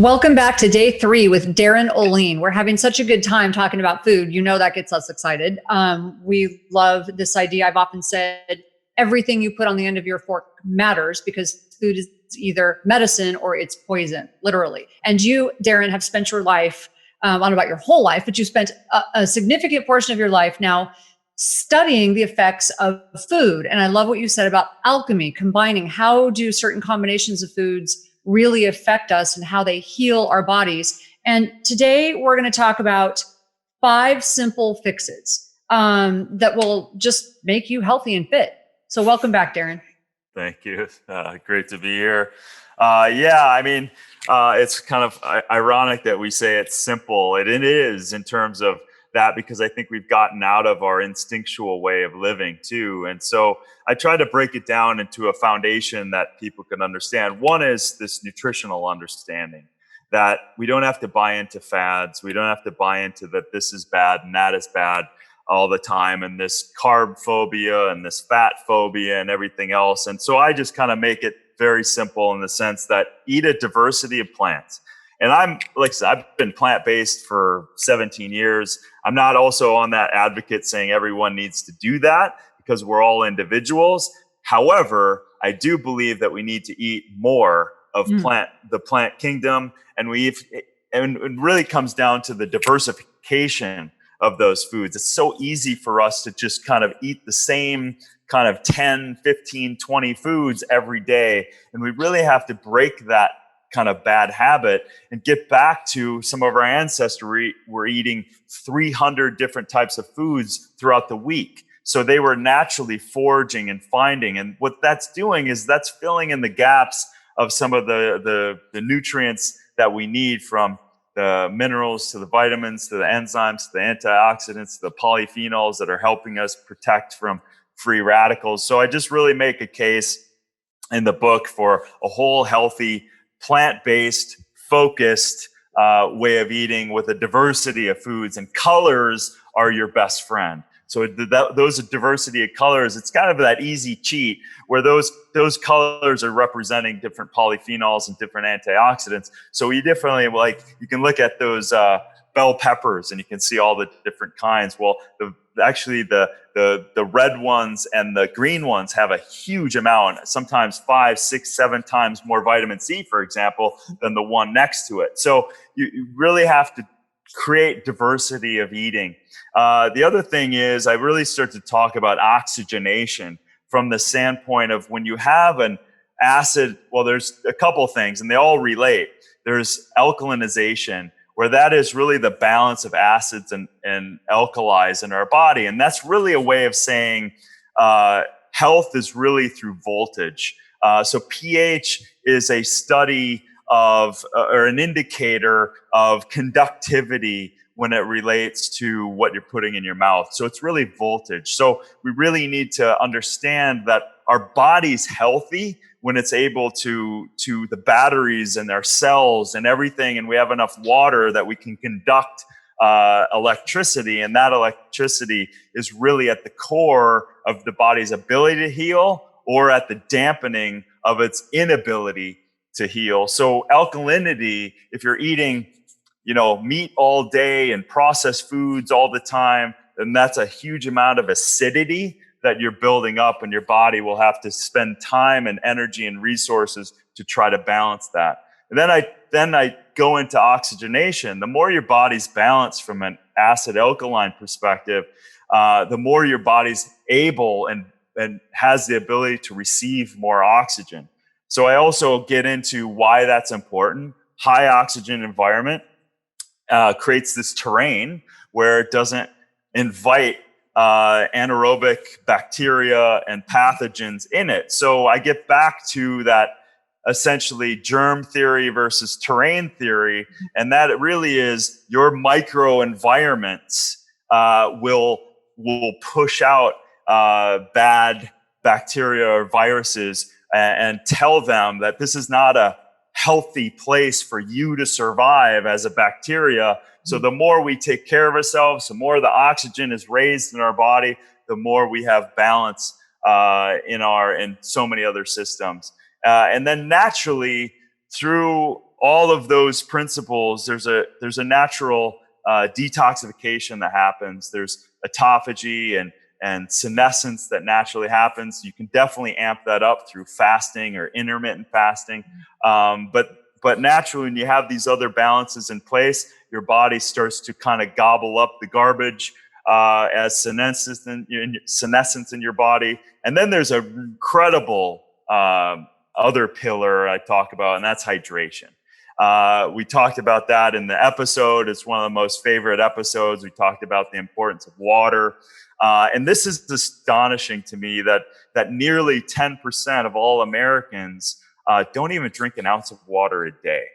Welcome back to day 3 with Darin Olien. We're having such a good time talking about food. You know that gets us excited. We love this idea. I've often said everything you put on the end of your fork matters because food is either medicine or it's poison, literally. And you, Darin, have spent your life, I don't know about your whole life, but you spent a significant portion of your life now studying the effects of food. And I love what you said about alchemy, combining how do certain combinations of foods really affect us and how they heal our bodies. And today we're going to talk about 5 simple fixes that will just make you healthy and fit. So welcome back, Darin. Thank you. Great to be here. It's kind of ironic that we say it's simple. It is in terms of that, because I think we've gotten out of our instinctual way of living too. And so I try to break it down into a foundation that people can understand. One is this nutritional understanding that we don't have to buy into fads. We don't have to buy into that this is bad and that is bad all the time, and this carb phobia and this fat phobia and everything else. And so I just kind of make it very simple in the sense that eat a diversity of plants. And like I said, I've been plant-based for 17 years. I'm not also on that advocate saying everyone needs to do that because we're all individuals. However, I do believe that we need to eat more of the plant kingdom. And it really comes down to the diversification of those foods. It's so easy for us to just kind of eat the same kind of 10, 15, 20 foods every day. And we really have to break that kind of bad habit and get back to some of our ancestors were eating 300 different types of foods throughout the week. So they were naturally foraging and finding. And what that's doing is that's filling in the gaps of some of the nutrients that we need, from the minerals to the vitamins to the enzymes to the antioxidants to the polyphenols that are helping us protect from free radicals. So I just really make a case in the book for a whole healthy plant-based, focused way of eating with a diversity of foods, and colors are your best friend. So those diversity of colors, it's kind of that easy cheat where those colors are representing different polyphenols and different antioxidants. So you definitely, you can look at those bell peppers and you can see all the different kinds. Well, the red ones and the green ones have a huge amount, sometimes 5, 6, 7 times more vitamin C, for example, than the one next to it. So you really have to create diversity of eating. The other thing is I really start to talk about oxygenation from the standpoint of when you have an acid, well, there's a couple things and they all relate. There's alkalinization, where that is really the balance of acids and alkalis in our body. And that's really a way of saying health is really through voltage. So pH is a study of, or an indicator of conductivity when it relates to what you're putting in your mouth. So it's really voltage. So we really need to understand that our body's healthy when it's able to the batteries and our cells and everything, and we have enough water that we can conduct electricity, and that electricity is really at the core of the body's ability to heal or at the dampening of its inability to heal. So alkalinity, if you're eating meat all day and processed foods all the time, then that's a huge amount of acidity that you're building up, and your body will have to spend time and energy and resources to try to balance that. And then I go into oxygenation. The more your body's balanced from an acid alkaline perspective, the more your body's able and has the ability to receive more oxygen. So I also get into why that's important. High oxygen environment creates this terrain where it doesn't invite anaerobic bacteria and pathogens in it. So I get back to that essentially germ theory versus terrain theory, and that it really is your microenvironments will push out bad bacteria or viruses and tell them that this is not a healthy place for you to survive as a bacteria. So the more we take care of ourselves, the more the oxygen is raised in our body, the more we have balance in so many other systems. And then naturally, through all of those principles, there's a natural detoxification that happens. There's autophagy and senescence that naturally happens. You can definitely amp that up through fasting or intermittent fasting. But naturally, when you have these other balances in place, your body starts to kind of gobble up the garbage as senescence in your body. And then there's an incredible other pillar I talk about, and that's hydration. We talked about that in the episode. It's one of the most favorite episodes. We talked about the importance of water. And this is astonishing to me that nearly 10% of all Americans don't even drink an ounce of water a day.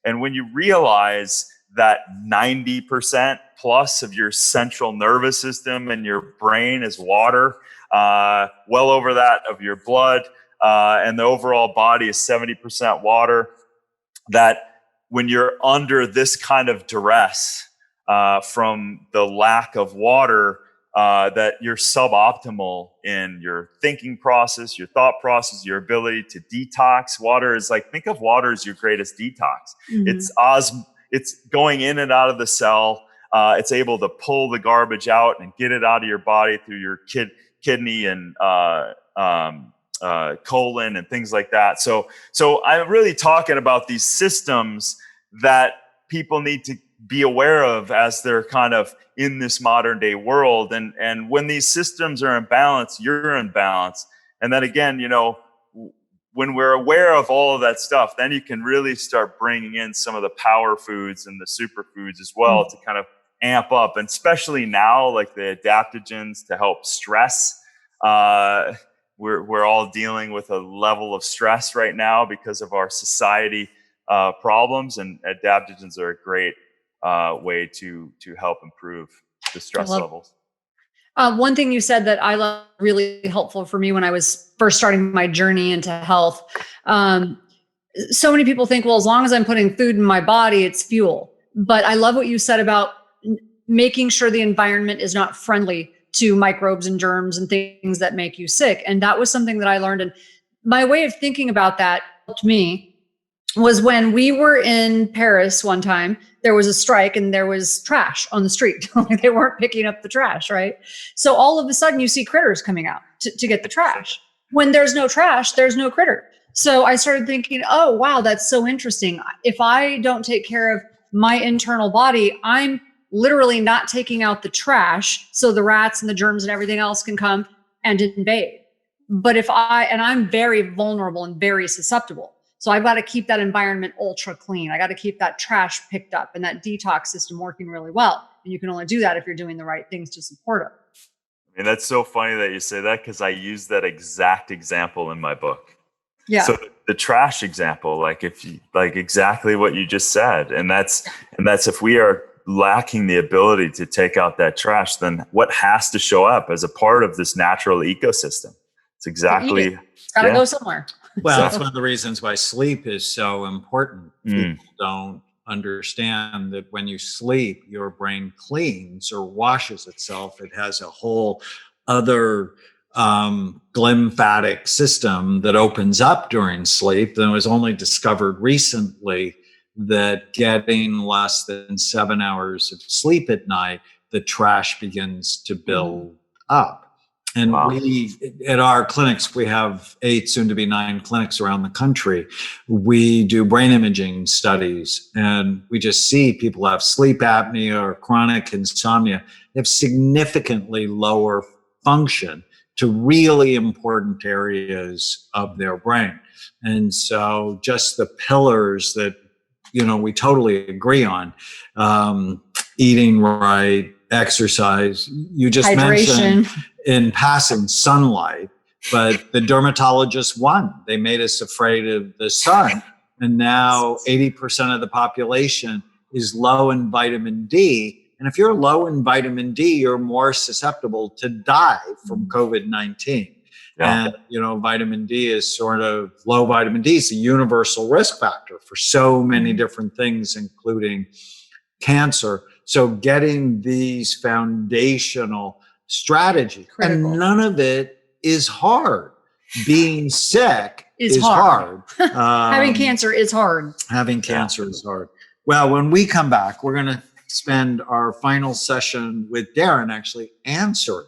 And when you realize that 90% plus of your central nervous system and your brain is water, well over that of your blood, and the overall body is 70% water, that when you're under this kind of duress from the lack of water, that you're suboptimal in your thinking process, your thought process, your ability to detox. Water is like, think of water as your greatest detox. Mm-hmm. It's going in and out of the cell. It's able to pull the garbage out and get it out of your body through your kidney and colon and things like that. So I'm really talking about these systems that people need to be aware of as they're kind of in this modern day world. And when these systems are in balance, you're in balance. And then again, when we're aware of all of that stuff, then you can really start bringing in some of the power foods and the superfoods as well to kind of amp up. And especially now, like the adaptogens to help stress. We're all dealing with a level of stress right now because of our society problems, and adaptogens are a great way to help improve the stress levels. One thing you said that I love, really helpful for me when I was first starting my journey into health. So many people think, well, as long as I'm putting food in my body, it's fuel. But I love what you said about making sure the environment is not friendly to microbes and germs and things that make you sick. And that was something that I learned. And my way of thinking about that helped me was when we were in Paris one time. There was a strike and there was trash on the street. They weren't picking up the trash, right? So all of a sudden you see critters coming out to get the trash. When there's no trash, there's no critter. So I started thinking, oh, wow, that's so interesting. If I don't take care of my internal body, I'm literally not taking out the trash so the rats and the germs and everything else can come and invade. But I'm very vulnerable and very susceptible. So I've got to keep that environment ultra clean. I got to keep that trash picked up and that detox system working really well. And you can only do that if you're doing the right things to support it. I mean, that's so funny that you say that, because I use that exact example in my book. Yeah. So the trash example, like exactly what you just said, and that's if we are lacking the ability to take out that trash, then what has to show up as a part of this natural ecosystem? It's exactly it's got to go somewhere. Well, that's one of the reasons why sleep is so important. People don't understand that when you sleep, your brain cleans or washes itself. It has a whole other glymphatic system that opens up during sleep. And it was only discovered recently that getting less than 7 hours of sleep at night, the trash begins to build up. And we, at our clinics, we have 8, soon to be 9 clinics around the country. We do brain imaging studies, and we just see people have sleep apnea or chronic insomnia. They have significantly lower function to really important areas of their brain. And so just the pillars that, we totally agree on, eating right, exercise, you just mentioned in passing sunlight, but the dermatologists won. They made us afraid of the sun. And now 80% of the population is low in vitamin D. And if you're low in vitamin D, you're more susceptible to die from COVID-19. Yeah. And, vitamin D is low vitamin D is a universal risk factor for so many different things, including cancer. So getting these foundational strategies, and none of it is hard. Being sick is hard. Having Um, cancer is hard. Having cancer is hard. Well, when we come back, we're going to spend our final session with Darin actually answering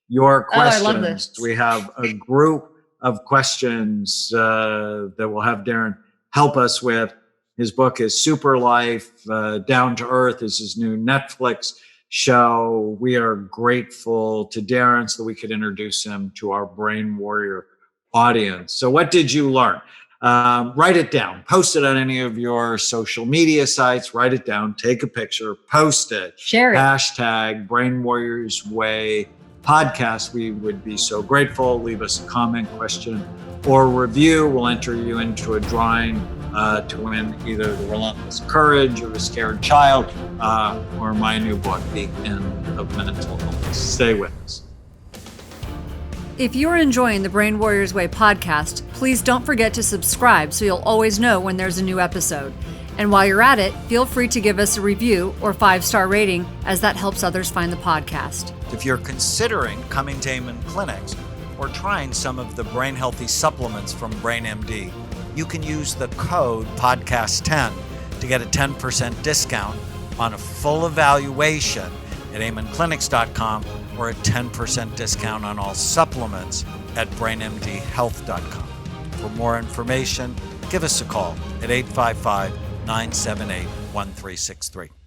your questions. I love this. We have a group of questions that we'll have Darin help us with. His book is SuperLife. Down to Earth is his new Netflix show. We are grateful to Darin so that we could introduce him to our Brain Warrior audience. So what did you learn? Write it down. Post it on any of your social media sites. Write it down. Take a picture. Post it. Share it. Hashtag Brain Warriors Way podcast. We would be so grateful. Leave us a comment, question, or review. We'll enter you into a drawing to win either the Relentless Courage or the Scared Child or my new book, The End of Mental Illness. Stay with us. If you're enjoying the Brain Warriors Way podcast, please don't forget to subscribe so you'll always know when there's a new episode. And while you're at it, feel free to give us a review or 5-star rating, as that helps others find the podcast. If you're considering coming to Amen Clinics or trying some of the brain healthy supplements from BrainMD, you can use the code podcast10 to get a 10% discount on a full evaluation at amenclinics.com or a 10% discount on all supplements at brainmdhealth.com. For more information, give us a call at 855-978-1363.